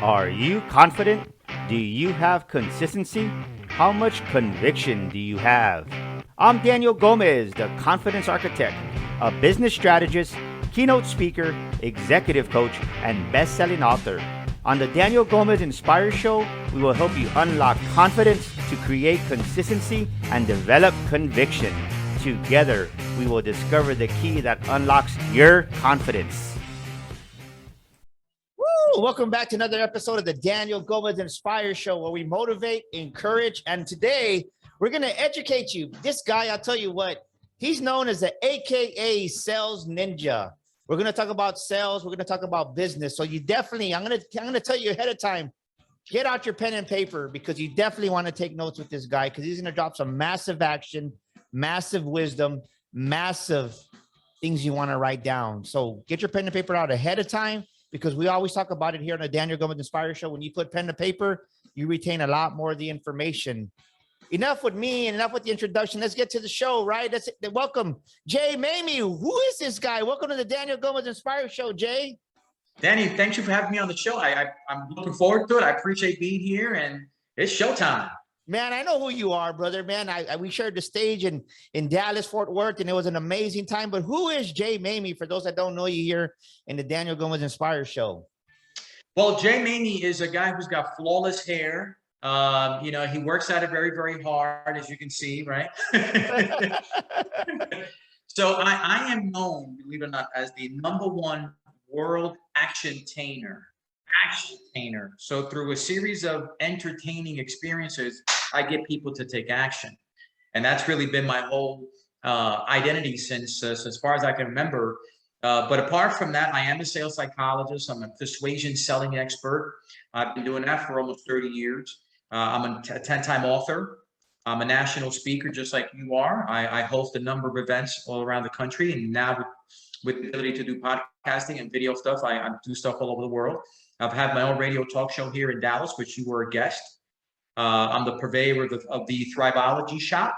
Are you confident? Do you have consistency? How much conviction do you have? I'm Daniel Gomez, the Confidence Architect, a business strategist, keynote speaker, executive coach, and best-selling author. On the Daniel Gomez Inspire Show, we will help you unlock confidence to create consistency and develop conviction. Together, we will discover the key that unlocks your confidence. Woo! Welcome back to another episode of the Daniel Gomez Inspire Show, where we motivate, encourage, and today we're going to educate you. This guy, I'll tell you what, he's known as the AKA Sales Ninja. We're going to talk about sales. We're going to talk about business. So you definitely, I'm going to tell you ahead of time, get out your pen and paper because you definitely want to take notes with this guy because he's going to drop some massive action, massive wisdom, massive things you want to write down. So get your pen and paper out ahead of time because we always talk about it here on the Daniel Gomez Inspire Show. When you put pen to paper, you retain a lot more of the information. Enough with me and enough with the introduction. Let's get to the show, right? That's it. Welcome, Jay Maymi. Who is this guy? Welcome to the Daniel Gomez Inspire Show, Jay. Danny, thank you for having me on the show. I'm looking forward to it. I appreciate being here, and it's showtime. Man, I know who you are, brother. Man, we shared the stage in Dallas, Fort Worth, and it was an amazing time. But who is Jay Maymi for those that don't know you here in the Daniel Gomez Inspire Show? Well, Jay Maymi is a guy who's got flawless hair. He works at it very, very hard, as you can see, right? So I am known, believe it or not, as the #1 world ActionTainer. ActionTainer. So through a series of entertaining experiences, I get people to take action, and that's really been my whole identity since as far as I can remember. But apart from that, I am a sales psychologist. I'm a persuasion selling expert. I've been doing that for almost 30 years. I'm a 10-time author. I'm a national speaker, just like you are. I host a number of events all around the country. And now with the ability to do podcasting and video stuff, I do stuff all over the world. I've had my own radio talk show here in Dallas, which you were a guest. I'm the purveyor of the Thriveology Shop,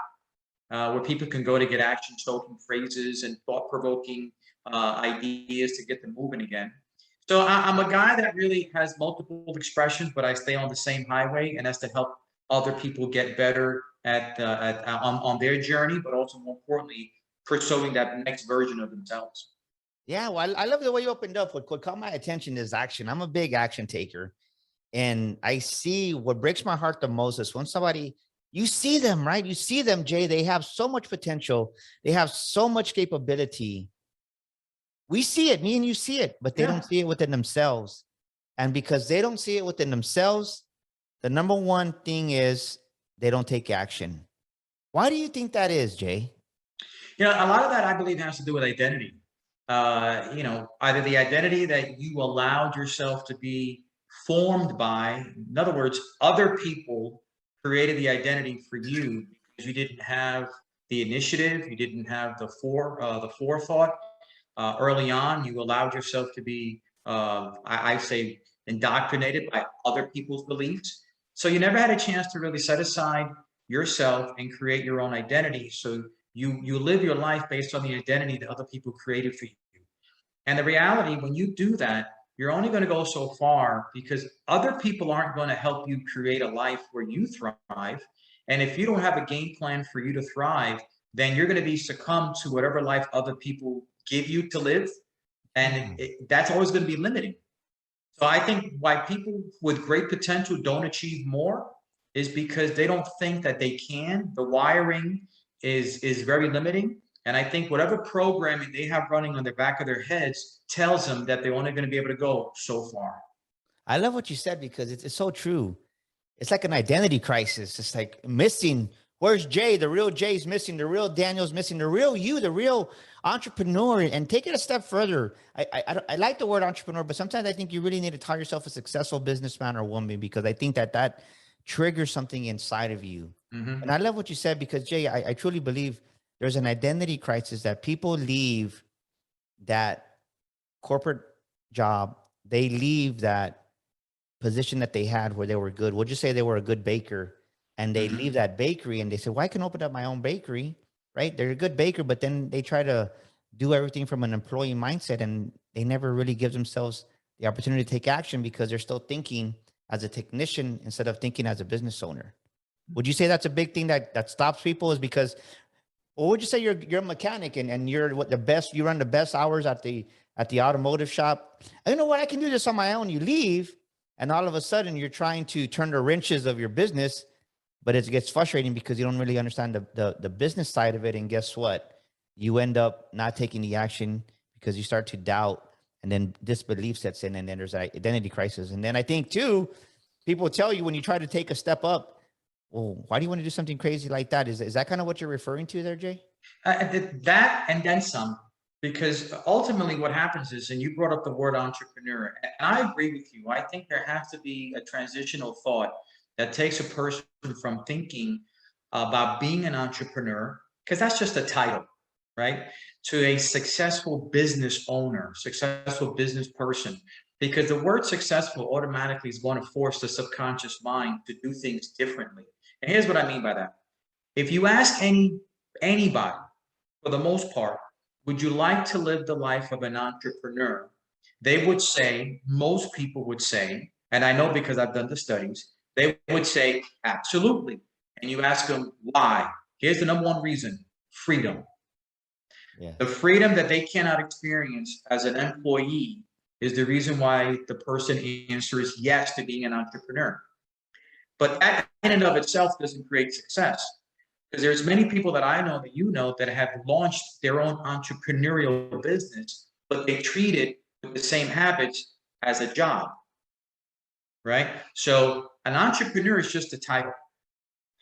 where people can go to get action-stoking phrases and thought-provoking ideas to get them moving again. So I'm a guy that really has multiple expressions, but I stay on the same highway, and that's to help other people get better on their journey, but also more importantly, pursuing that next version of themselves. Yeah, well, I love the way you opened up. What caught my attention is action. I'm a big action taker, and I see what breaks my heart the most is when somebody, you see them, right? You see them, Jay. They have so much potential. They have so much capability. We see it, me and you see it, but they don't see it within themselves. And because they don't see it within themselves, the #1 thing is they don't take action. Why do you think that is, Jay? A lot of that I believe has to do with identity. Either the identity that you allowed yourself to be formed by, in other words, other people created the identity for you because you didn't have the initiative, you didn't have the forethought. Early on, you allowed yourself to be, I say, indoctrinated by other people's beliefs. So you never had a chance to really set aside yourself and create your own identity. So you live your life based on the identity that other people created for you. And the reality, when you do that, you're only going to go so far because other people aren't going to help you create a life where you thrive. And if you don't have a game plan for you to thrive, then you're going to be succumb to whatever life other people give you to live. And that's always going to be limiting. So I think why people with great potential don't achieve more is because they don't think that they can. The wiring is very limiting. And I think whatever programming they have running on the back of their heads tells them that they're only going to be able to go so far. I love what you said because it's so true. It's like an identity crisis. It's like missing. Where's Jay? The real Jay's missing. The real Daniel's missing. The real you, the real entrepreneur. And take it a step further. I like the word entrepreneur, but sometimes I think you really need to tell yourself a successful businessman or woman because I think that triggers something inside of you. Mm-hmm. And I love what you said because, Jay, I truly believe there's an identity crisis that people leave that corporate job. They leave that position that they had where they were good. We'll just say they were a good baker. And they leave that bakery and they say, well, I can open up my own bakery, right? They're a good baker, but then they try to do everything from an employee mindset and they never really give themselves the opportunity to take action because they're still thinking as a technician instead of thinking as a business owner. Would you say that's a big thing that stops people, is because, or would you say you're a mechanic and you're what the best, you run the best hours at the automotive shop? And you know what, I can do this on my own. You leave, and all of a sudden you're trying to turn the wrenches of your business, but it gets frustrating because you don't really understand the business side of it. And guess what? You end up not taking the action because you start to doubt, and then disbelief sets in, and then there's an identity crisis. And then I think too, people tell you when you try to take a step up, well, why do you want to do something crazy like that? Is that kind of what you're referring to there, Jay? That and then some, because ultimately what happens is, and you brought up the word entrepreneur, and I agree with you. I think there has to be a transitional thought that takes a person from thinking about being an entrepreneur, because that's just a title, right, to a successful business owner, successful business person. Because the word successful automatically is going to force the subconscious mind to do things differently. And here's what I mean by that. If you ask anybody, for the most part, would you like to live the life of an entrepreneur? They would say, most people would say, and I know because I've done the studies, they would say, absolutely. And you ask them why. Here's the number one reason: freedom. Yeah. The freedom that they cannot experience as an employee is the reason why the person answers yes to being an entrepreneur. But that in and of itself doesn't create success, because there's many people that I know, that you know, that have launched their own entrepreneurial business, but they treat it with the same habits as a job, right? So an entrepreneur is just a title.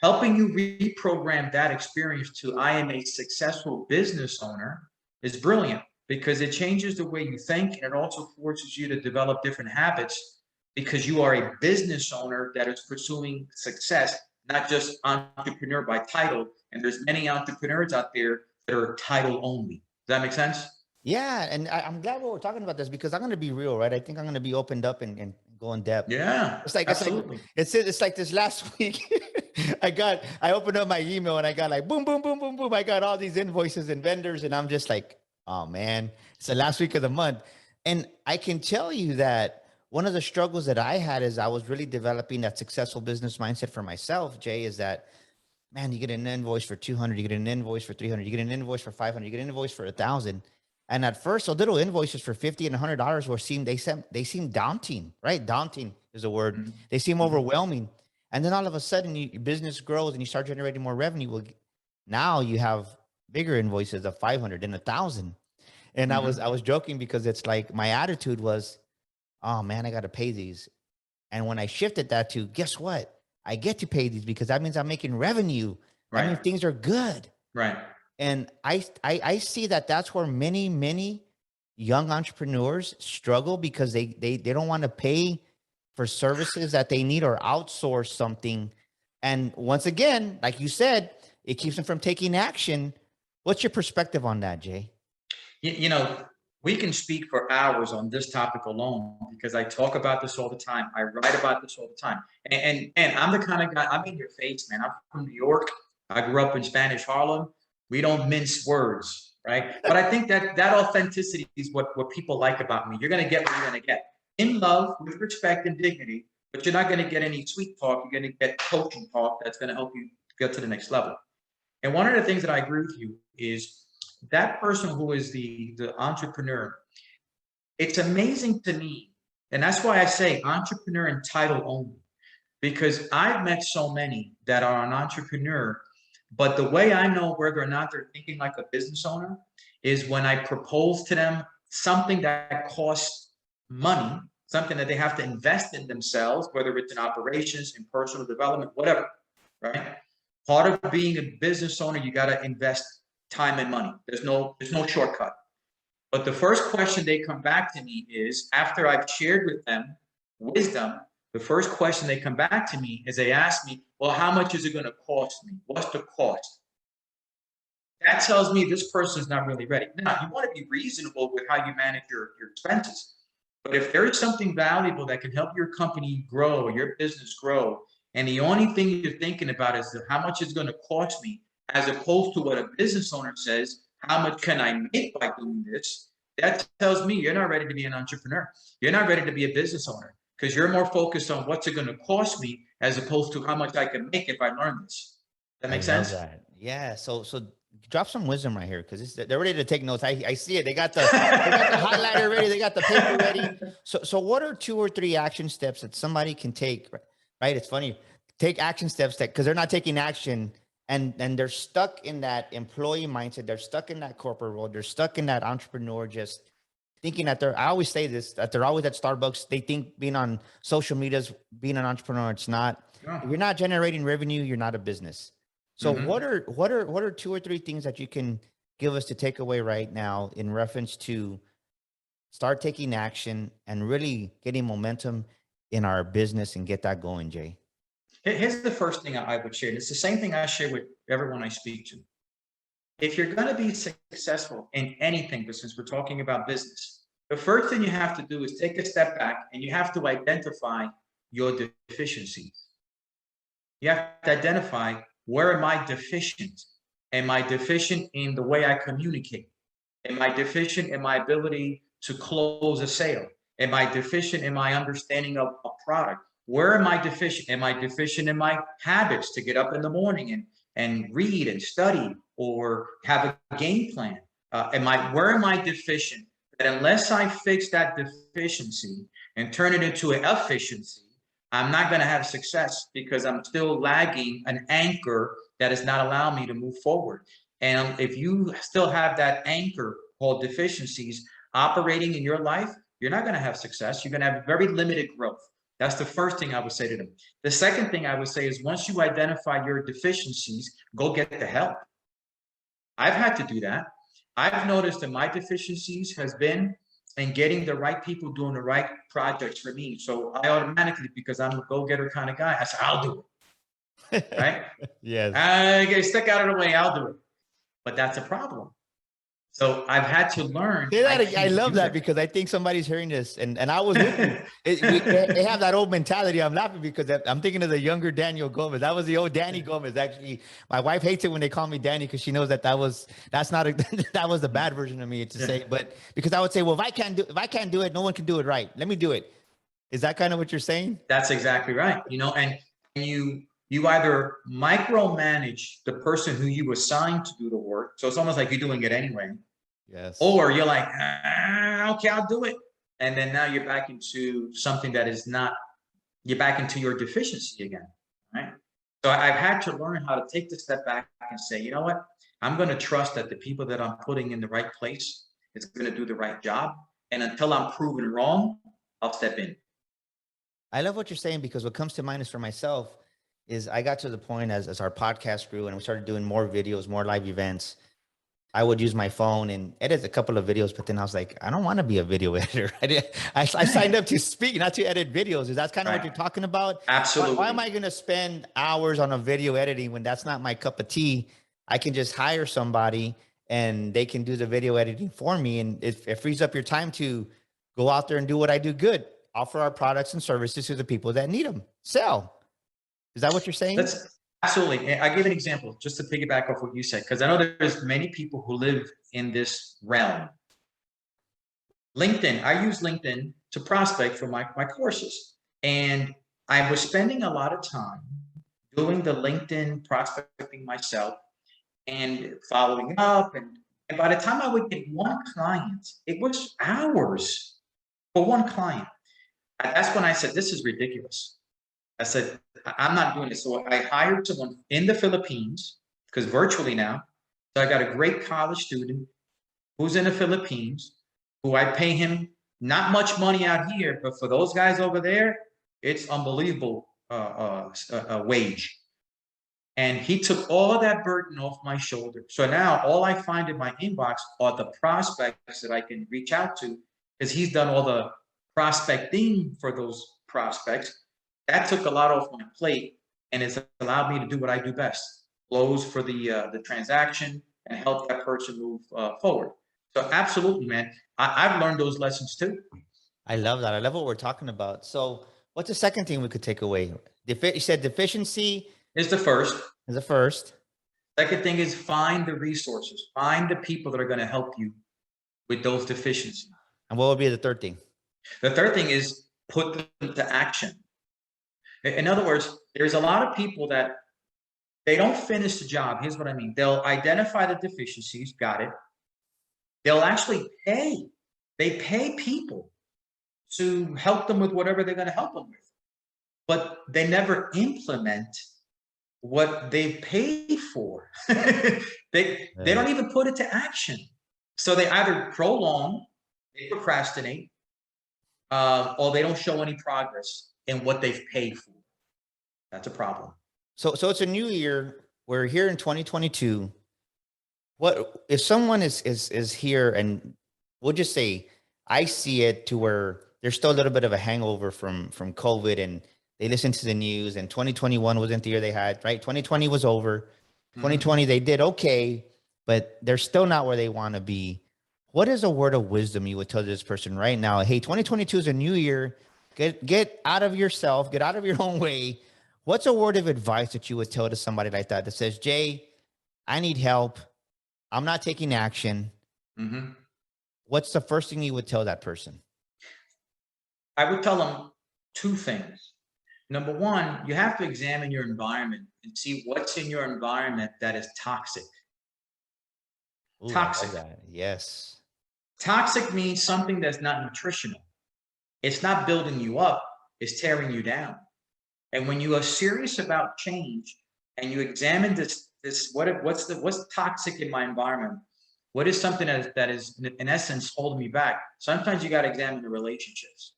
Helping you reprogram that experience to I am a successful business owner is brilliant, because it changes the way you think, and it also forces you to develop different habits, because you are a business owner that is pursuing success, not just entrepreneur by title. And there's many entrepreneurs out there that are title only. Does that make sense? Yeah, and I'm glad we're talking about this, because I'm going to be real, right? I think I'm going to be opened up and go in depth. Yeah, absolutely. It's like this last week. I opened up my email and I got like boom, boom, boom, boom, boom. I got all these invoices and vendors, and I'm just like, oh man, it's the last week of the month. And I can tell you that one of the struggles that I had is I was really developing that successful business mindset for myself, Jay, is that, man, you get an invoice for 200, you get an invoice for 300, you get an invoice for 500, you get an invoice for 1,000. And at first, those little invoices for $50 and $100 they seem daunting, right? Daunting is a word. Mm-hmm. They seem overwhelming. And then all of a sudden, your business grows and you start generating more revenue. Well, now you have bigger invoices of 500 and 1,000. And Mm-hmm. I was joking, because it's like my attitude was, oh man, I got to pay these. And when I shifted that to, guess what? I get to pay these because that means I'm making revenue. That means Right. things are good. Right. And I see that that's where many young entrepreneurs struggle, because they don't want to pay for services that they need, or outsource something. And once again, like you said, it keeps them from taking action. What's your perspective on that, Jay? You know, we can speak for hours on this topic alone, because I talk about this all the time. I write about this all the time. And I'm the kind of guy, I'm in your face, man. I'm from New York. I grew up in Spanish Harlem. We don't mince words, right? But I think that authenticity is what people like about me. You're going to get what you're going to get. In love, with respect and dignity, but you're not going to get any sweet talk. You're going to get coaching talk that's going to help you get to the next level. And one of the things that I agree with you is that person who is the entrepreneur. It's amazing to me, and that's why I say entrepreneur and title only, because I've met so many that are an entrepreneur, but the way I know whether or not they're thinking like a business owner is when I propose to them something that costs money, something that they have to invest in themselves, whether it's in operations, in personal development, whatever, right? Part of being a business owner, you got to invest time and money. There's no shortcut. But the first question they come back to me is, after I've shared with them wisdom, the first question they come back to me is they ask me, well, how much is it going to cost me? What's the cost? That tells me this person is not really ready. Now, you want to be reasonable with how you manage your expenses. But if there is something valuable that can help your company grow, your business grow, and the only thing you're thinking about is how much it's going to cost me, as opposed to what a business owner says, how much can I make by doing this? that tells me you're not ready to be an entrepreneur. You're not ready to be a business owner because you're more focused on what's it going to cost me as opposed to how much I can make if I learn this. That I makes love sense? that. Yeah. So drop some wisdom right here because they're ready to take notes. I see it. They got the highlighter ready. They got the paper ready. So what are 2 or 3 action steps that somebody can take? Right. It's funny. Take action steps that because they're not taking action and they're stuck in that employee mindset. They're stuck in that corporate world. They're stuck in that entrepreneur just thinking that I always say this, that they're always at Starbucks. They think being on social media is being an entrepreneur. It's not. Yeah. If you're not generating revenue, you're not a business. So what are 2 or 3 things that you can give us to take away right now in reference to start taking action and really getting momentum in our business and get that going, Jay? Here's the first thing I would share. It's the same thing I share with everyone I speak to. If you're going to be successful in anything, but since we're talking about business, the first thing you have to do is take a step back and you have to identify your deficiencies. You have to identify, where am I deficient? Am I deficient in the way I communicate? Am I deficient in my ability to close a sale? Am I deficient in my understanding of a product? Where am I deficient? Am I deficient in my habits to get up in the morning and read and study or have a game plan? Where am I deficient? That unless I fix that deficiency and turn it into an efficiency, I'm not going to have success because I'm still lagging an anchor that is not allowing me to move forward. And if you still have that anchor called deficiencies operating in your life, you're not going to have success. You're going to have very limited growth. That's the first thing I would say to them. The second thing I would say is once you identify your deficiencies, go get the help. I've had to do that. I've noticed that my deficiencies has been in getting the right people doing the right projects for me. So I automatically, because I'm a go-getter kind of guy, I said, I'll do it. Right? Yes. I get stuck out of the way, I'll do it. But that's a problem. So I've had to learn. I love that because I think somebody's hearing this, and I was with you. They have that old mentality. I'm laughing because I'm thinking of the younger Daniel Gomez. That was the old Danny Gomez. Actually, my wife hates it when they call me Danny because she knows that was the bad version of me to say. But because I would say, well, if I can't do it, no one can do it right. Let me do it. Is that kind of what you're saying? That's exactly right. And you either micromanage the person who you assigned to do the work. So it's almost like you're doing it anyway. Yes. Or you're like, okay, I'll do it. And then now you're back into something that is not, you're back into your deficiency again, right? So I've had to learn how to take the step back and say, you know what? I'm going to trust that the people that I'm putting in the right place is going to do the right job. And until I'm proven wrong, I'll step in. I love what you're saying because what comes to mind is for myself is I got to the point as our podcast grew and we started doing more videos, more live events. I would use my phone and edit a couple of videos, but then I was like, I don't want to be a video editor. I signed up to speak, not to edit videos. Is that kind of what you're talking about? Absolutely. Why am I going to spend hours on a video editing when that's not my cup of tea? I can just hire somebody and they can do the video editing for me. And it frees up your time to go out there and do what I do good. Offer our products and services to the people that need them. Sell. Is that what you're saying? Absolutely. I give an example just to piggyback off what you said, because I know there's many people who live in this realm. LinkedIn, I use LinkedIn to prospect for my courses. And I was spending a lot of time doing the LinkedIn prospecting myself and following up. And by the time I would get one client, it was hours for one client. That's when I said, this is ridiculous. I said, I'm not doing this. So I hired someone in the Philippines, because virtually now, so I got a great college student who's in the Philippines, who I pay him not much money out here, but for those guys over there, it's unbelievable wage. And he took all of that burden off my shoulder. So now all I find in my inbox are the prospects that I can reach out to, because he's done all the prospecting for those prospects. That took a lot off my plate, and it's allowed me to do what I do best: close for the transaction and help that person move forward. So absolutely, man, I've learned those lessons too. I love that. I love what we're talking about. So what's the second thing we could take away? You said deficiency is the first. Is the first. Second thing is find the resources, find the people that are going to help you with those deficiencies. And what would be the third thing? The third thing is put them to action. In other words, there's a lot of people that they don't finish the job. Here's what I mean. They'll identify the deficiencies. Got it. They'll actually pay. They pay people to help them with whatever they're going to help them with. But they never implement what they paid for. They don't even put it to action. So they either prolong, they procrastinate, or they don't show any progress in what they've paid for. That's a problem. So it's a new year. We're here in 2022. What if someone is here, and we'll just say I see it to where there's still a little bit of a hangover from COVID, and they listen to the news, and 2021 wasn't the year they had, right? 2020 was over. 2020, they did okay, but they're still not where they want to be. What is a word of wisdom you would tell this person right now? Hey, 2022 is a new year. Get out of yourself, get out of your own way. What's a word of advice that you would tell to somebody like that says, Jay, I need help. I'm not taking action. What's the first thing you would tell that person? I would tell them two things. Number one, you have to examine your environment and see what's in your environment that is toxic. Ooh, Toxic. Yes. Toxic means something that's not nutritional. It's not building you up, it's tearing you down. And when you are serious about change and you examine what's toxic in my environment? What is something that is in essence holding me back? Sometimes you got to examine the relationships.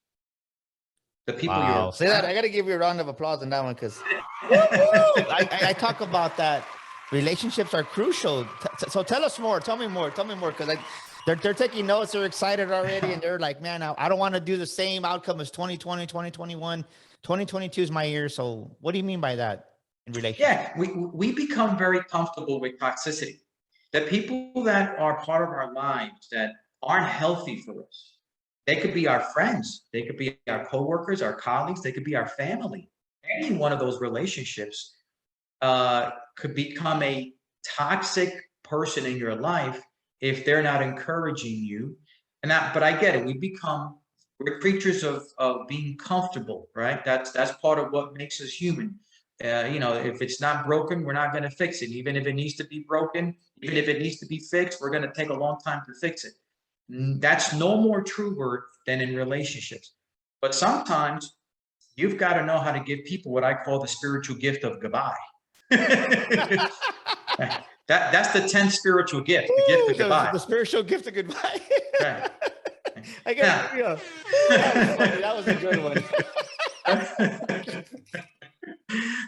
The people you're. Say that. I got to give you a round of applause on that one because I talk about that. Relationships are crucial. So tell us more. Tell me more because they're taking notes. They're excited already. And they're like, man, I don't want to do the same outcome as 2020, 2021. 2022 is my year. So what do you mean by that in relationships? Yeah, we become very comfortable with toxicity. The people that are part of our lives that aren't healthy for us, they could be our friends, they could be our coworkers, our colleagues, they could be our family. Any one of those relationships could become a toxic person in your life if they're not encouraging you. But I get it. We're creatures of being comfortable, right? That's part of what makes us human. If it's not broken, we're not going to fix it. Even if it needs to be broken, even if it needs to be fixed, we're going to take a long time to fix it. That's no more truer than in relationships. But sometimes you've got to know how to give people what I call the spiritual gift of goodbye. That's the 10th spiritual gift, the gift of goodbye. The spiritual gift of goodbye. Right. I got it. That was a good one.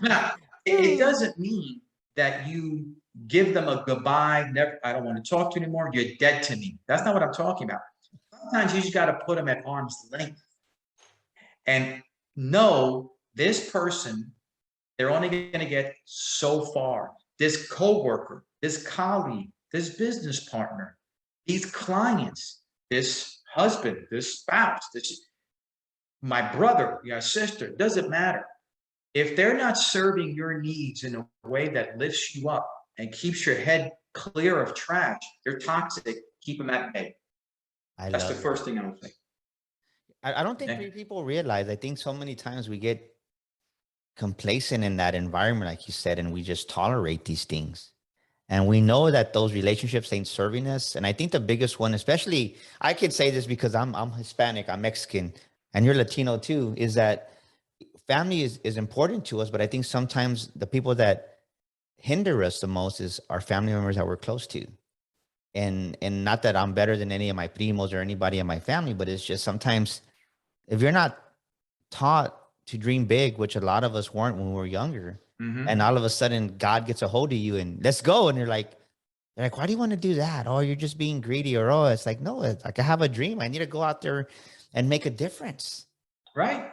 Now, it doesn't mean that you give them a goodbye, never, I don't want to talk to you anymore, you're dead to me. That's not what I'm talking about. Sometimes you just got to put them at arm's length and know this person, they're only going to get so far. This coworker, this colleague, this business partner, these clients, this husband, this spouse, my brother, your sister, doesn't matter. If they're not serving your needs in a way that lifts you up and keeps your head clear of trash, they're toxic. Keep them at bay. That's the first thing I would think. I don't think people realize. I think so many times we get complacent in that environment, like you said, and we just tolerate these things. And we know that those relationships ain't serving us. And I think the biggest one, especially, I can say this because I'm Hispanic, I'm Mexican, and you're Latino too, is that family is important to us. But I think sometimes the people that hinder us the most is our family members that we're close to. And not that I'm better than any of my primos or anybody in my family, but it's just sometimes if you're not taught to dream big, which a lot of us weren't when we were younger, and all of a sudden God gets a hold of you and let's go. And they're like, why do you want to do that? Oh, you're just being greedy. Or, oh, it's like, no, it's like I have a dream. I need to go out there and make a difference. Right.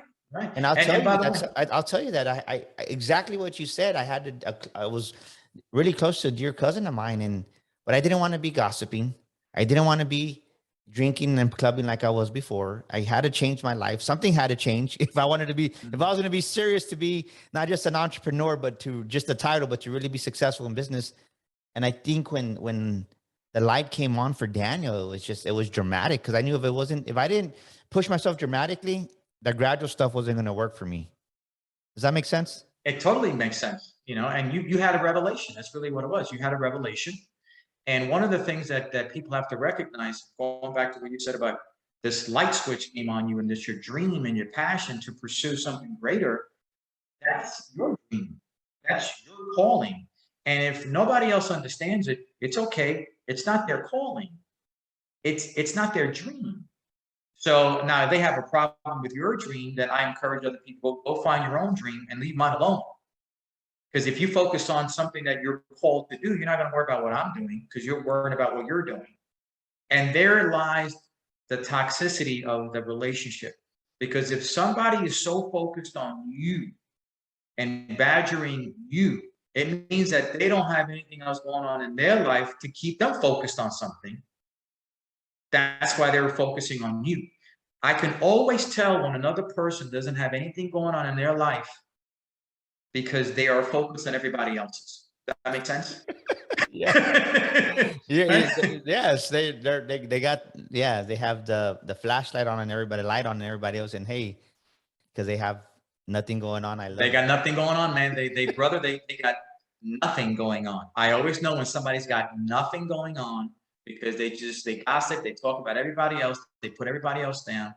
And I'll tell you that I exactly what you said. I was really close to a dear cousin of mine, but I didn't want to be gossiping. I didn't want to be drinking and clubbing like I was before. I had to change my life. Something had to change if I was going to be serious, to be not just an entrepreneur, but to just a title, but to really be successful in business. And I think when the light came on for Daniel. It was dramatic because I knew if I didn't push myself dramatically, the gradual stuff wasn't going to work for me. Does that make sense? It totally makes sense, and you had a revelation. That's really what it was. You had a revelation. And one of the things that people have to recognize, going back to what you said about this light switch came on you and this your dream and your passion to pursue something greater, that's your dream. That's your calling. And if nobody else understands it, it's okay. It's not their calling. It's not their dream. So now if they have a problem with your dream, then I encourage other people, go find your own dream and leave mine alone. Because if you focus on something that you're called to do, you're not going to worry about what I'm doing because you're worrying about what you're doing. And there lies the toxicity of the relationship. Because if somebody is so focused on you and badgering you, it means that they don't have anything else going on in their life to keep them focused on something. That's why they're focusing on you. I can always tell when another person doesn't have anything going on in their life because they are focused on everybody else's. Does that make sense? Yeah. Yes, they got, they have the flashlight on and everybody light on and everybody else, and hey, because they have nothing going on. They got nothing going on, man. They got nothing going on. I always know when somebody's got nothing going on because they gossip, they talk about everybody else, they put everybody else down,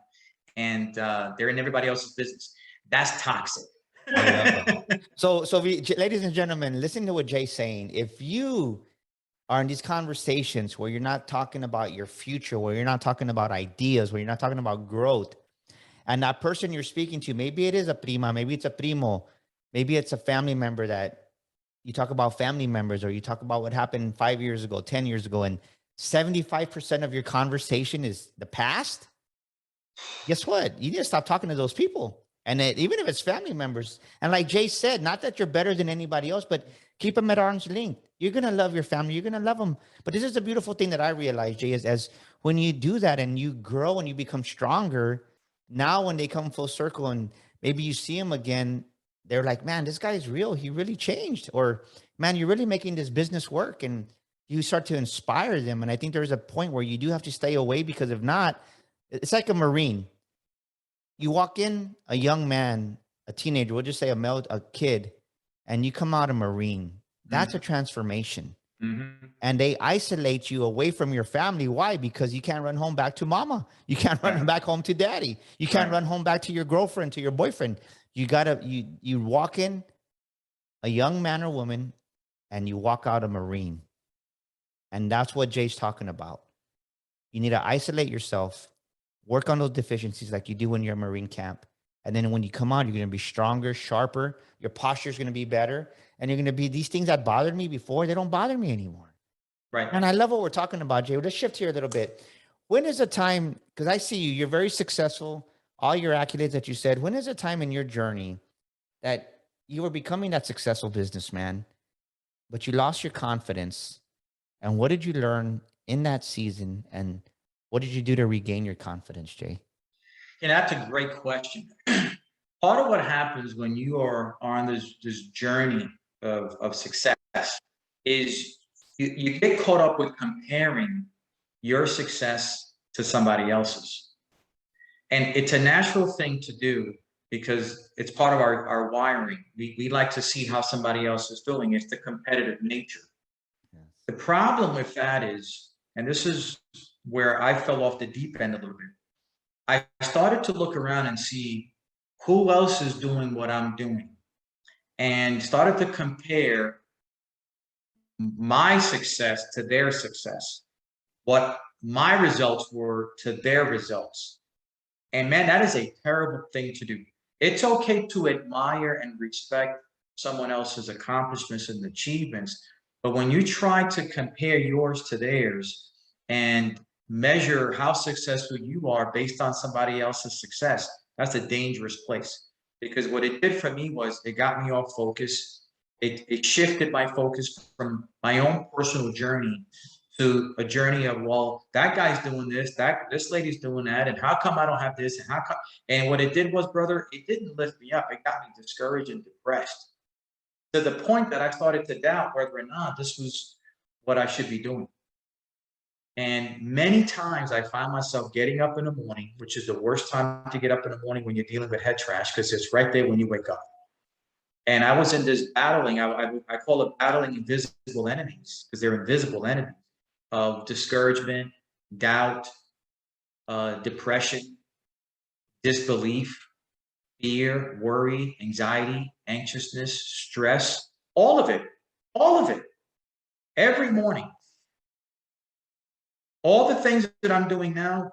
and they're in everybody else's business. That's toxic. I love it. So ladies and gentlemen, listen to what Jay's saying. If you are in these conversations where you're not talking about your future, where you're not talking about ideas, where you're not talking about growth, and that person you're speaking to, maybe it is a prima, maybe it's a primo, maybe it's a family member that you talk about family members, or you talk about what happened 5 years ago, 10 years ago, and 75% of your conversation is the past. Guess what? You need to stop talking to those people. And even if it's family members, and like Jay said, not that you're better than anybody else, but keep them at arm's length. You're going to love your family. You're going to love them. But this is the beautiful thing that I realized, Jay, is as when you do that and you grow and you become stronger, now when they come full circle and maybe you see them again, they're like, man, this guy's real. He really changed. Or, man, you're really making this business work. And you start to inspire them. And I think there's a point where you do have to stay away, because if not, it's like a Marine. You walk in, a young man, a teenager, we'll just say a kid, and you come out a Marine. That's a transformation. Mm-hmm. And they isolate you away from your family. Why? Because you can't run home back to mama. You can't run back home to daddy. You can't run home back to your girlfriend, to your boyfriend. You walk in a young man or woman and you walk out a Marine. And that's what Jay's talking about. You need to isolate yourself, work on those deficiencies like you do when you're a Marine camp. And then when you come out, you're going to be stronger, sharper. Your posture is going to be better. And you're going to be, these things that bothered me before, they don't bother me anymore. Right. And I love what we're talking about, Jay. Let's shift here a little bit. When is a time, because I see you're very successful, all your accolades that you said, when is a time in your journey that you were becoming that successful businessman, but you lost your confidence? And what did you learn in that season? And what did you do to regain your confidence, Jay? That's a great question. Part of what happens when you are on this journey of success is you get caught up with comparing your success to somebody else's. And it's a natural thing to do because it's part of our wiring. We like to see how somebody else is doing. It's the competitive nature. Yes. The problem with that is, and this is where I fell off the deep end a little bit, I started to look around and see who else is doing what I'm doing, and started to compare my success to their success, what my results were to their results. And man, that is a terrible thing to do. It's okay to admire and respect someone else's accomplishments and achievements, but when you try to compare yours to theirs and measure how successful you are based on somebody else's success, that's a dangerous place. Because what it did for me was it got me off focus. It shifted my focus from my own personal journey to a journey of, well, that guy's doing this, this lady's doing that, and how come I don't have this, and how come? And what it did was, brother, it didn't lift me up. It got me discouraged and depressed to the point that I started to doubt whether or not this was what I should be doing. And many times I find myself getting up in the morning, which is the worst time to get up in the morning when you're dealing with head trash, because it's right there when you wake up. And I was in this battling, I call it battling invisible enemies, because they're invisible enemies of discouragement, doubt, depression, disbelief, fear, worry, anxiety, anxiousness, stress, all of it, every morning. All the things that I'm doing now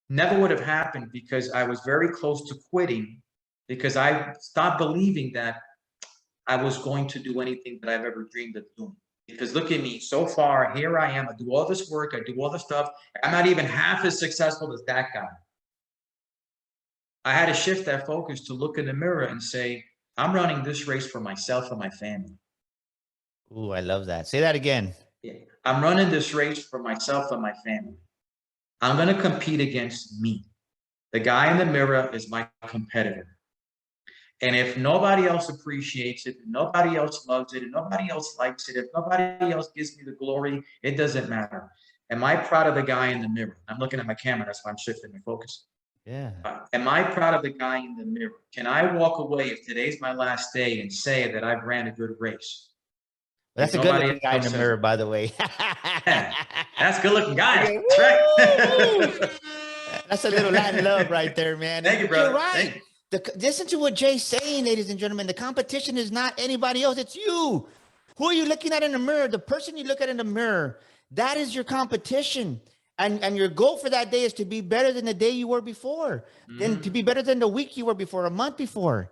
never would have happened because I was very close to quitting, because I stopped believing that I was going to do anything that I've ever dreamed of doing. Because look at me, so far, here I am. I do all this work, I do all this stuff. I'm not even half as successful as that guy. I had to shift that focus to look in the mirror and say, I'm running this race for myself and my family. Ooh, I love that. Say that again. Yeah. I'm running this race for myself and my family. I'm going to compete against me. The guy in the mirror is my competitor. And if nobody else appreciates it, nobody else loves it, and nobody else likes it, if nobody else gives me the glory, it doesn't matter. Am I proud of the guy in the mirror? I'm looking at my camera, that's why I'm shifting my focus. Yeah. Am I proud of the guy in the mirror? Can I walk away if today's my last day and say that I've ran a good race? That's a good looking guy in the mirror, by the way. Yeah, that's a good looking guy. Okay. That's right. That's a little Latin love right there, man. Thank you, brother. You're right. Listen to what Jay's saying, ladies and gentlemen. The competition is not anybody else. It's you. Who are you looking at in the mirror? The person you look at in the mirror, that is your competition. And your goal for that day is to be better than the day you were before, then to be better than the week you were before, a month before.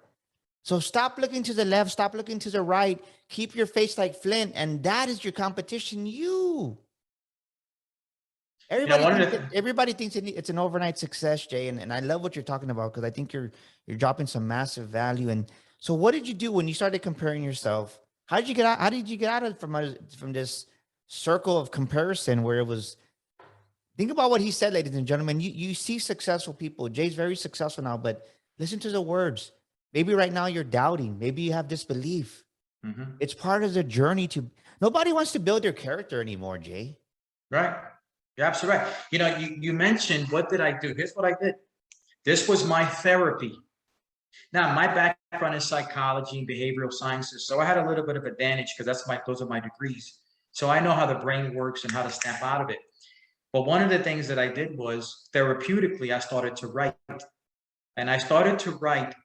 So stop looking to the left, stop looking to the right. Keep your face like flint, and that is your competition. You. Everybody thinks it's an overnight success, Jay, and I love what you're talking about, because I think you're dropping some massive value. And so, what did you do when you started comparing yourself? How did you get out? How did you get out of from this circle of comparison where it was? Think about what he said, ladies and gentlemen. You see successful people. Jay's very successful now, but listen to the words. Maybe right now you're doubting. Maybe you have disbelief. Mm-hmm. It's part of the journey to. Nobody wants to build their character anymore, Jay. Right. You're absolutely right. You know, you mentioned, what did I do? Here's what I did. This was my therapy. Now, my background is psychology and behavioral sciences, so I had a little bit of advantage because those are my degrees. So I know how the brain works and how to snap out of it. But one of the things that I did was, therapeutically, I started to write. And I started to write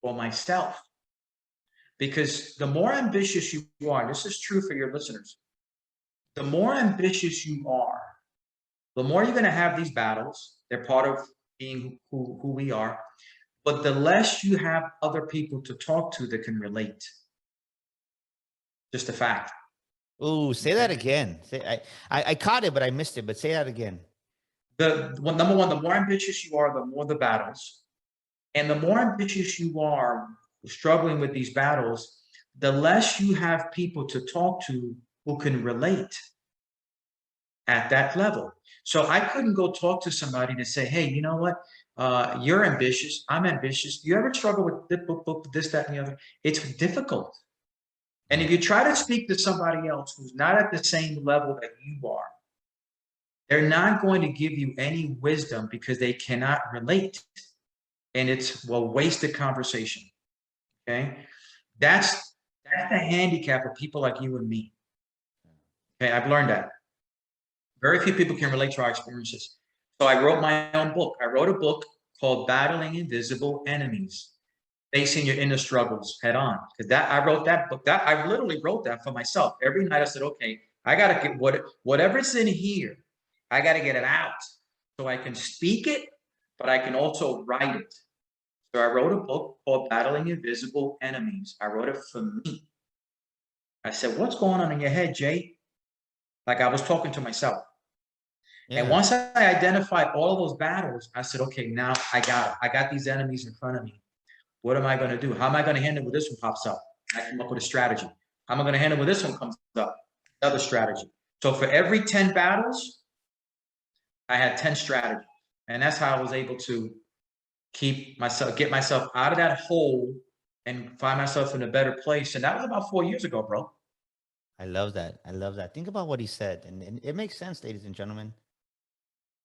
for myself. Because the more ambitious you are, this is true for your listeners, the more ambitious you are, the more you're going to have these battles. They're part of being who we are. But the less you have other people to talk to that can relate. Just a fact. Ooh, say that again. I caught it, but I missed it. But say that again. Number one, the more ambitious you are, the more the battles. And the more ambitious you are struggling with these battles, the less you have people to talk to who can relate at that level. So I couldn't go talk to somebody to say, hey, you know what? You're ambitious. I'm ambitious. Do you ever struggle with this, that, and the other? It's difficult. And if you try to speak to somebody else who's not at the same level that you are, they're not going to give you any wisdom because they cannot relate. And it's a wasted conversation. Okay. That's the handicap of people like you and me. Okay. I've learned that. Very few people can relate to our experiences. So I wrote my own book. I wrote a book called Battling Invisible Enemies, Facing Your Inner Struggles Head On. Because I wrote that book. I literally wrote that for myself. Every night I said, okay, I got to get whatever's in here, I got to get it out so I can speak it, but I can also write it. So I wrote a book called Battling Invisible Enemies. I wrote it for me. I said, what's going on in your head, Jay? Like I was talking to myself. Yeah. And once I identified all of those battles, I said, okay, now I got it. I got these enemies in front of me. What am I going to do? How am I going to handle when this one pops up? I come up with a strategy. How am I going to handle when this one comes up? Another strategy. So for every 10 battles, I had 10 strategies. And that's how I was able to get myself out of that hole and find myself in a better place. And that was about 4 years ago, bro. I love that. I love that. Think about what he said. And it makes sense, ladies and gentlemen.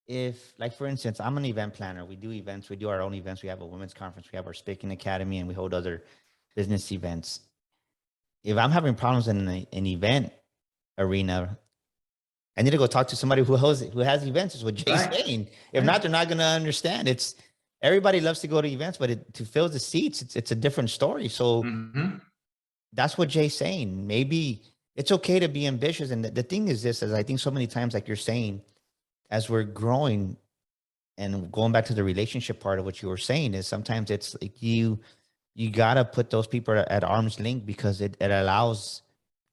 If, like, for instance, I'm an event planner, we do events, we do our own events. We have a women's conference, we have our speaking academy, and we hold other business events. If I'm having problems in an event arena, I need to go talk to somebody who has events, is what Jay's Right. saying. If Yeah. not, they're not going to understand. It's everybody loves to go to events, but to fill the seats, it's a different story. So Mm-hmm. that's what Jay's saying. Maybe it's okay to be ambitious. And the thing is this, is I think so many times, like you're saying, as we're growing and going back to the relationship part of what you were saying, is sometimes it's like you gotta put those people at arm's length, because it allows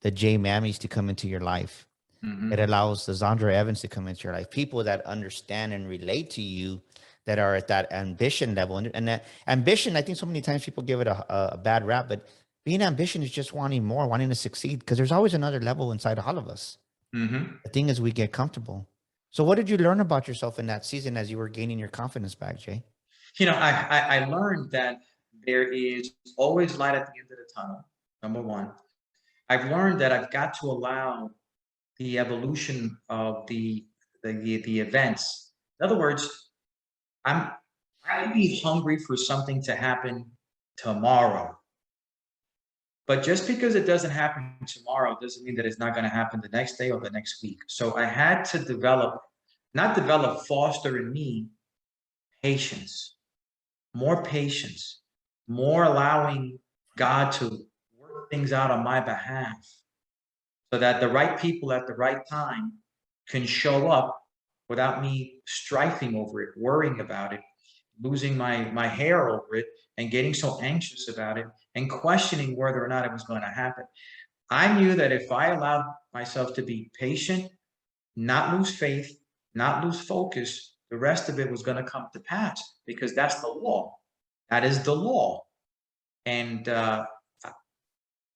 the Jay Mammies to come into your life. Mm-hmm. It allows the Zandra Evans to come into your life. People that understand and relate to you, that are at that ambition level. And that ambition, I think so many times people give it a bad rap, but being ambition is just wanting more, wanting to succeed, because there's always another level inside all of us. Mm-hmm. The thing is, we get comfortable. So what did you learn about yourself in that season as you were gaining your confidence back, Jay? I learned that there is always light at the end of the tunnel. Number one, I've learned that I've got to allow the evolution of the events. In other words, I'm I can be hungry for something to happen tomorrow. But just because it doesn't happen tomorrow doesn't mean that it's not going to happen the next day or the next week. So I had to foster in me patience, more allowing God to work things out on my behalf so that the right people at the right time can show up without me strifing over it, worrying about it, losing my hair over it, and getting so anxious about it and questioning whether or not it was going to happen. I knew that if I allowed myself to be patient, not lose faith, not lose focus, the rest of it was going to come to pass, because that's the law. That is the law. And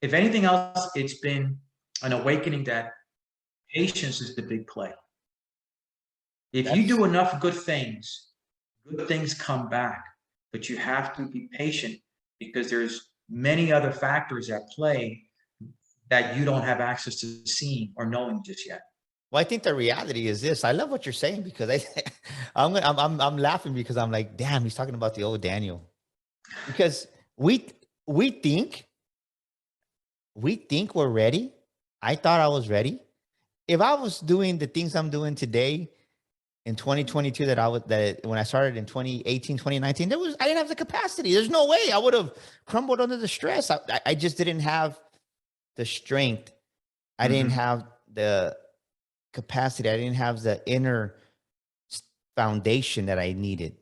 if anything else, it's been an awakening that patience is the big play. If you That's do enough good things come back, but you have to be patient, because there's many other factors at play that you don't have access to seeing or knowing just yet. Well, I think the reality is this. I love what you're saying, because I'm laughing, because I'm like, damn, he's talking about the old Daniel. Because we we think we think we're ready. I thought I was ready. If I was doing the things I'm doing today in 2022, that when I started in 2018, 2019, I didn't have the capacity. There's no way I would have crumbled under the stress. I just didn't have the strength. I didn't Mm-hmm. have the capacity. I didn't have the inner foundation that I needed.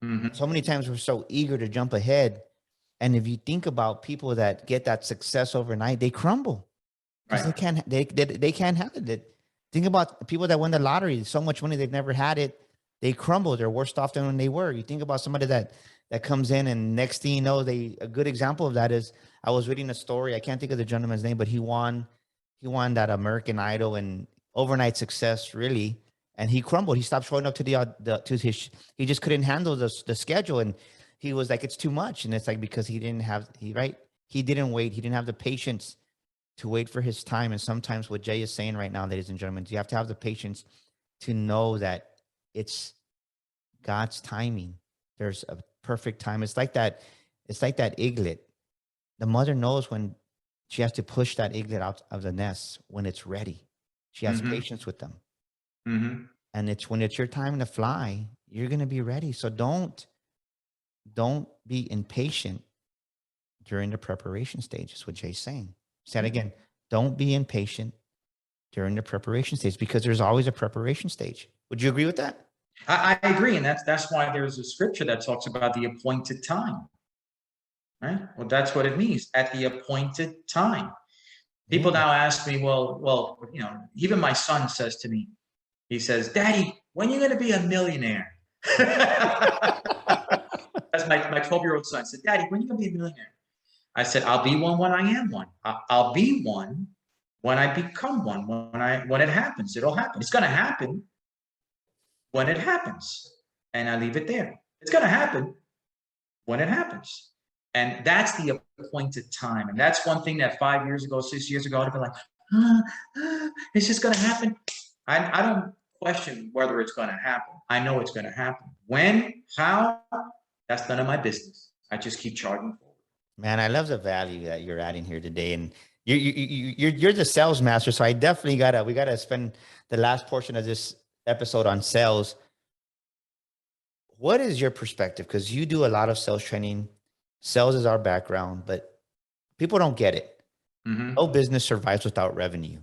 Mm-hmm. So many times we're so eager to jump ahead. And if you think about people that get that success overnight, they crumble, because Right. they can't handle it. Think about people that win the lottery, so much money, they've never had it. They crumble. They're worse off than when they were. You think about somebody that comes in, and next thing you know, a good example of that is, I was reading a story. I can't think of the gentleman's name, but he won that American Idol, and overnight success, really. And he crumbled. He stopped showing up to to his. He just couldn't handle the schedule, and he was like, it's too much. And it's like, because he didn't have he didn't wait. He didn't have the patience to wait for his time. And sometimes what Jay is saying right now, ladies and gentlemen, you have to have the patience to know that it's God's timing. There's a perfect time. It's like that. It's like that eaglet. The mother knows when she has to push that eaglet out of the nest when it's ready. She has Mm-hmm. patience with them. Mm-hmm. And it's when it's your time to fly, you're going to be ready. So don't be impatient during the preparation stage, is what Jay's saying. Say it again. Don't be impatient during the preparation stage, because there's always a preparation stage. Would you agree with that? I agree, and that's why there's a scripture that talks about the appointed time. Right. Well, that's what it means, at the appointed time. People Yeah. now ask me, even my son says to me, he says, "Daddy, when are you going to be a millionaire?" That's my 12-year-old son. I said, "Daddy, when are you going to be a millionaire?" I said, "I'll be one when I am one. I'll be one when I become one. When it happens, it'll happen. It's going to happen when it happens." And I leave it there. It's going to happen when it happens. And that's the appointed time. And that's one thing that 5 years ago, 6 years ago, I'd have been like, It's just going to happen. I don't question whether it's going to happen. I know it's going to happen. When, how, that's none of my business. I just keep charging forward. Man, I love the value that you're adding here today, and you're the sales master. So I definitely we gotta spend the last portion of this episode on sales. What is your perspective? Because you do a lot of sales training. Sales is our background, but people don't get it. No business survives without revenue.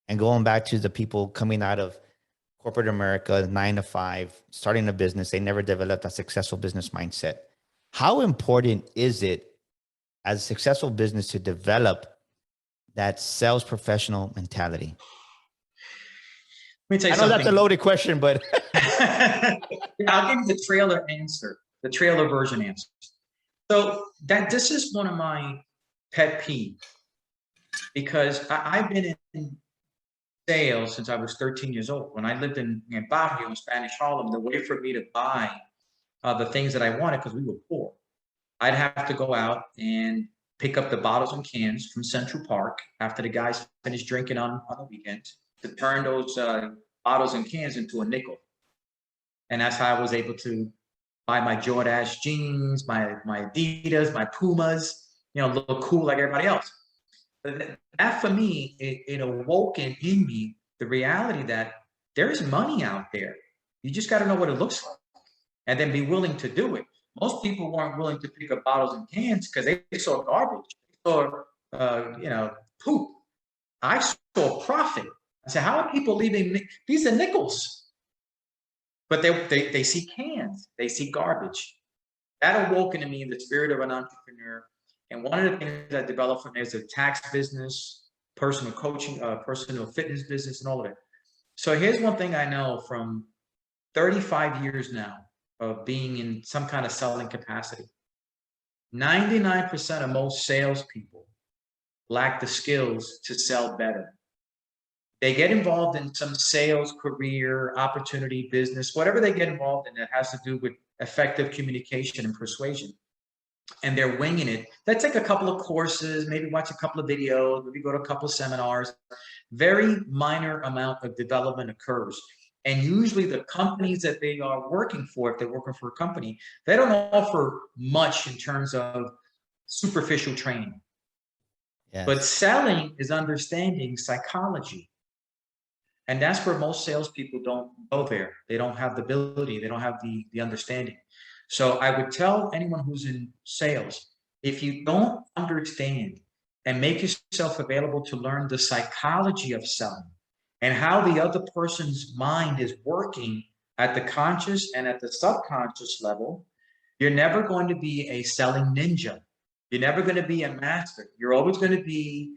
And going back to the people coming out of corporate America, 9 to 5, starting a business, they never developed a successful business mindset. How important is it as a successful business to develop that sales professional mentality? Let me tell you I know something. that's a loaded question, but I'll give you the trailer answer, the trailer version answer. So this is one of my pet peeves, because I've been in sales since I was 13 years old. When I lived in Barrio, in Spanish Harlem, the way for me to buy the things that I wanted, because we were poor, I'd have to go out and pick up the bottles and cans from Central Park after the guys finished drinking on the weekends, to turn those bottles and cans into a nickel. And that's how I was able to buy my Jordache jeans, my Adidas, my Pumas, look cool like everybody else. But that for me, it awoke in me the reality that there's money out there. You just got to know what it looks like and then be willing to do it. Most people weren't willing to pick up bottles and cans because they saw garbage. They saw, poop. I saw profit. I said, how are people leaving? These are nickels. But they see cans. They see garbage. That awoke in me the spirit of an entrepreneur. And one of the things I developed from there is a tax business, personal coaching, personal fitness business, and all of it. So here's one thing I know from 35 years now of being in some kind of selling capacity. 99% of most salespeople lack the skills to sell better. They get involved in some sales career, opportunity, business, whatever they get involved in that has to do with effective communication and persuasion. And they're winging it. They take a couple of courses, maybe watch a couple of videos, maybe go to a couple of seminars. Very minor amount of development occurs. And usually the companies that they are working for, if they're working for a company, they don't offer much in terms of superficial training. Yes. But selling is understanding psychology. And that's where most salespeople don't go there. They don't have the ability. They don't have the understanding. So I would tell anyone who's in sales, if you don't understand and make yourself available to learn the psychology of selling and how the other person's mind is working at the conscious and at the subconscious level, you're never going to be a selling ninja. You're never going to be a master. You're always going to be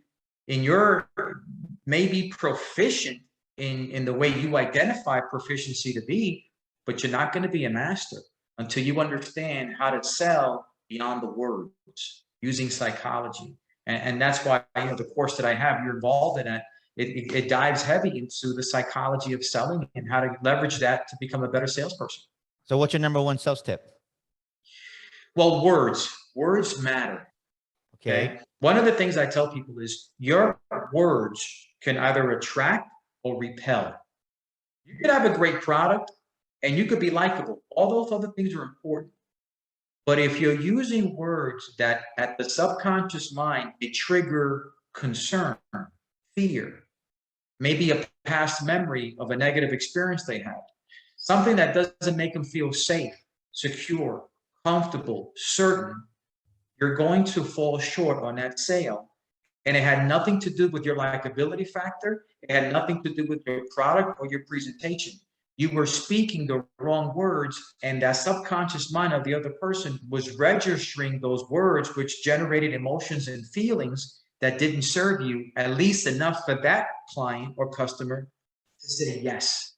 maybe proficient in the way you identify proficiency to be, but you're not going to be a master until you understand how to sell beyond the words using psychology. And that's why, the course that I have, you're involved in it. It dives heavy into the psychology of selling and how to leverage that to become a better salesperson. So what's your number one sales tip? Well, words matter. Okay. One of the things I tell people is your words can either attract or repel. You could have a great product and you could be likable. All those other things are important. But if you're using words that at the subconscious mind, they trigger concern, fear, maybe a past memory of a negative experience they had, something that doesn't make them feel safe, secure, comfortable, certain, you're going to fall short on that sale. And it had nothing to do with your likability factor. It had nothing to do with your product or your presentation. You were speaking the wrong words, and that subconscious mind of the other person was registering those words, which generated emotions and feelings that didn't serve you, at least enough for that client or customer to say yes.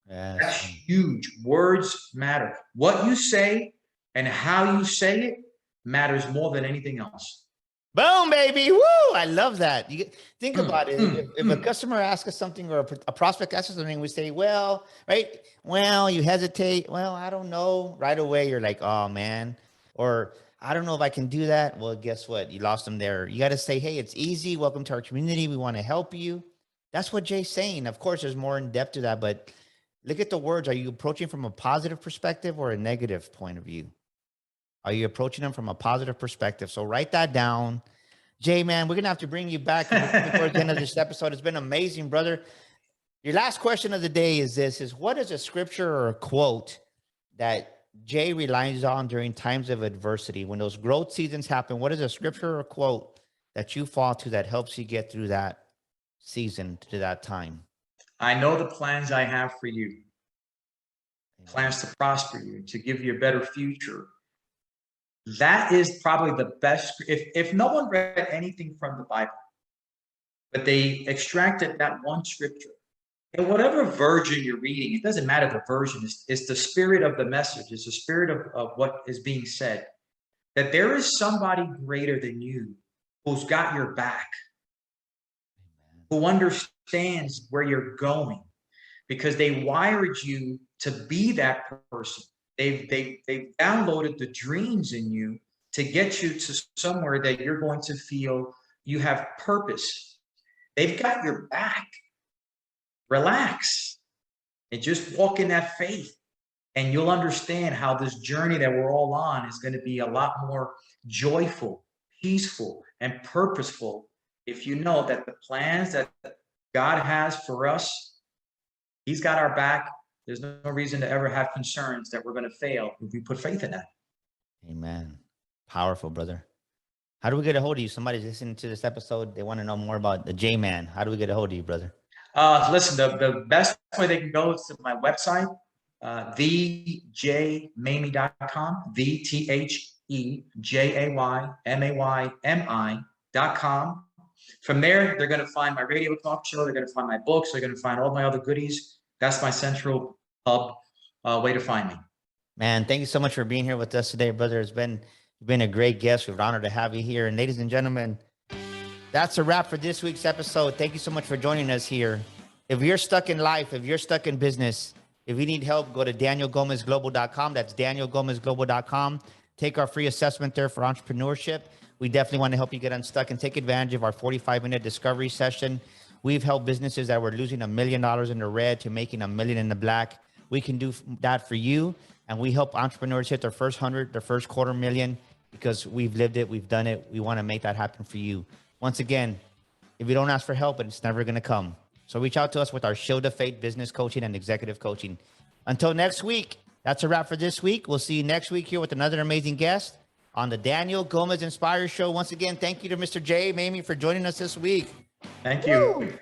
Yes. That's huge. Words matter. What you say and how you say it matters more than anything else. Boom, baby. Woo. I love that. You think about it. If a customer asks us something or a prospect asks us something, we say, well, you hesitate. Well, I don't know. Right away, you're like, oh, man. Or I don't know if I can do that. Well, guess what? You lost them there. You got to say, hey, it's easy. Welcome to our community. We want to help you. That's what Jay's saying. Of course, there's more in depth to that, but look at the words. Are you approaching from a positive perspective or a negative point of view? Are you approaching them from a positive perspective? So write that down. Jay, man, we're going to have to bring you back towards the end of this episode. It's been amazing, brother. Your last question of the day is this, is what is a scripture or a quote that Jay relies on during times of adversity? When those growth seasons happen, what is a scripture or a quote that you fall to that helps you get through that season, to that time? I know the plans I have for you, plans to prosper you, to give you a better future. That is probably the best. If no one read anything from the Bible, but they extracted that one scripture, and whatever version you're reading, it doesn't matter the version, it's the spirit of the message, it's the spirit of what is being said, that there is somebody greater than you who's got your back, who understands where you're going, because they wired you to be that person. They've downloaded the dreams in you to get you to somewhere that you're going to feel you have purpose. They've got your back. Relax and just walk in that faith, and you'll understand how this journey that we're all on is going to be a lot more joyful, peaceful, and purposeful if you know that the plans that God has for us, he's got our back. There's no reason to ever have concerns that we're going to fail if we put faith in that. Amen. Powerful, brother. How do we get a hold of you? Somebody's listening to this episode. They want to know more about the J-Man. How do we get a hold of you, brother? Listen, the best way they can go is to my website, thejmaymi.com, thejaymaymi.com. From there, they're going to find my radio talk show. They're going to find my books. They're going to find all my other goodies. That's my central hub way to find me. Man, thank you so much for being here with us today, brother. It's been a great guest. We're honored to have you here. And ladies and gentlemen, that's a wrap for this week's episode. Thank you so much for joining us here. If you're stuck in life, if you're stuck in business, if you need help, go to danielgomezglobal.com. That's danielgomezglobal.com. Take our free assessment there for entrepreneurship. We definitely want to help you get unstuck and take advantage of our 45-minute discovery session. We've helped businesses that were losing $1 million in the red to making $1 million in the black. We can do that for you. And we help entrepreneurs hit their first 100, their first $250,000, because we've lived it. We've done it. We want to make that happen for you. Once again, if you don't ask for help, it's never going to come. So reach out to us with our Shield of Faith business coaching and executive coaching. Until next week, that's a wrap for this week. We'll see you next week here with another amazing guest on the Daniel Gomez Inspire Show. Once again, thank you to Mr. J. Maymi for joining us this week. Thank you.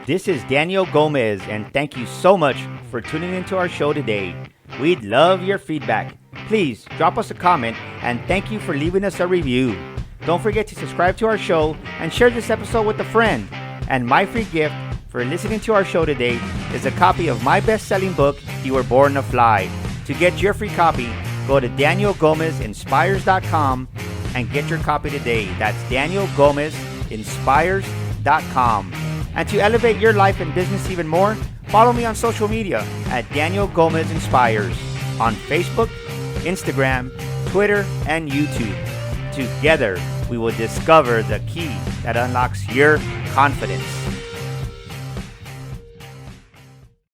This is Daniel Gomez, and thank you so much for tuning into our show today. We'd love your feedback. Please drop us a comment, and thank you for leaving us a review. Don't forget to subscribe to our show and share this episode with a friend. And my free gift for listening to our show today is a copy of my best-selling book, You Were Born to Fly. To get your free copy, go to danielgomezinspires.com and get your copy today. That's danielgomezinspires.com. And to elevate your life and business even more, follow me on social media at Daniel Gomez Inspires on Facebook, Instagram, Twitter, and YouTube. Together, we will discover the key that unlocks your confidence.